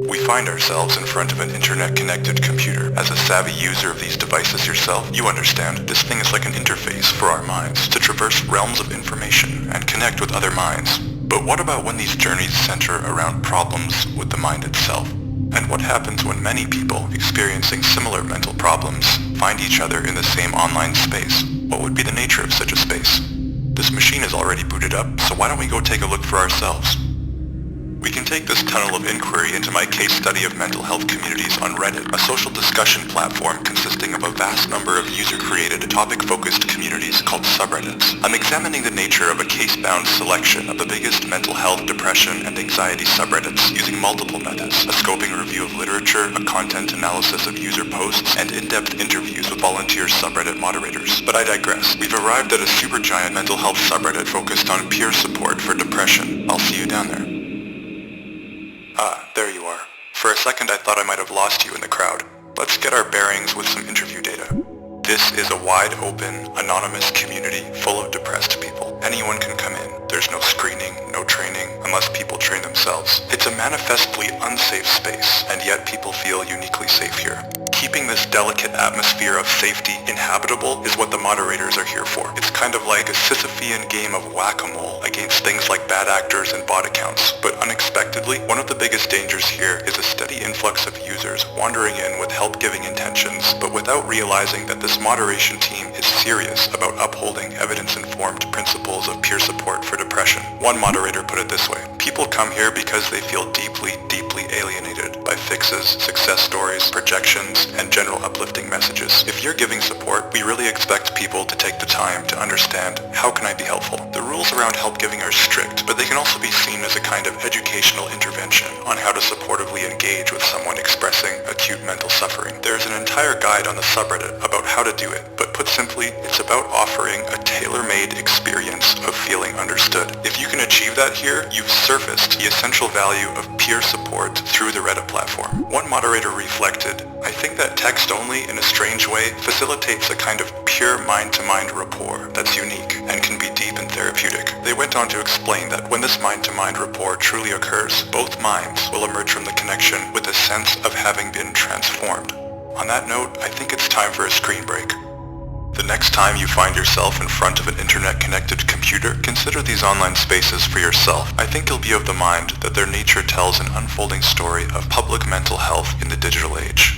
We find ourselves in front of an internet-connected computer. As a savvy user of these devices yourself, you understand this thing is like an interface for our minds to traverse realms of information and connect with other minds. But what about when these journeys center around problems with the mind itself? And what happens when many people experiencing similar mental problems find each other in the same online space? What would be the nature of such a space? This machine is already booted up, so why don't we go take a look for ourselves? We can take this tunnel of inquiry into my case study of mental health communities on Reddit, a social discussion platform consisting of a vast number of user-created, topic-focused communities called subreddits. I'm examining the nature of a case-bound selection of the biggest mental health, depression, and anxiety subreddits using multiple methods: a scoping review of literature, a content analysis of user posts, and in-depth interviews with volunteer subreddit moderators. But I digress. We've arrived at a supergiant mental health subreddit focused on peer support for depression. I'll see you down there. Ah, there you are. For a second I thought I might have lost you in the crowd. Let's get our bearings with some interview data. This is a wide open, anonymous community full of depressed people. Anyone can come in. There's no screening, no training, unless people train themselves. It's a manifestly unsafe space, and yet people feel uniquely safe here. Keeping this delicate atmosphere of safety inhabitable is what the moderators are here for. It's kind of like a Sisyphean game of whack-a-mole against things like bad actors and bot accounts. But unexpectedly, one of the biggest dangers here is a steady influx of users wandering in with help-giving intentions, but without realizing that this moderation team is serious about upholding evidence-informed principles of peer support for depression. One moderator put it this way: people come here because they feel deeply alienated by fixes, success stories, projections, and general uplifting messages. If you're giving support, we really expect people to take the time to understand, how can I be helpful? The rules around help giving are strict, but they can also be seen as a kind of educational intervention on how to supportively engage with someone expressing acute mental suffering. There's an entire guide on the subreddit about how to do it, but put simply, it's about offering a tailor-made experience of feeling understood. If you can achieve that here, you've surfaced the essential value of peer support through the Reddit platform. One moderator reflected, I think that text only, in a strange way, facilitates a kind of pure mind-to-mind rapport that's unique and can be deep and therapeutic. They went on to explain that when this mind-to-mind rapport truly occurs, both minds will emerge from the connection with a sense of having been transformed. On that note, I think it's time for a screen break. The next time you find yourself in front of an internet-connected computer, consider these online spaces for yourself. I think you'll be of the mind that their nature tells an unfolding story of public mental health in the digital age.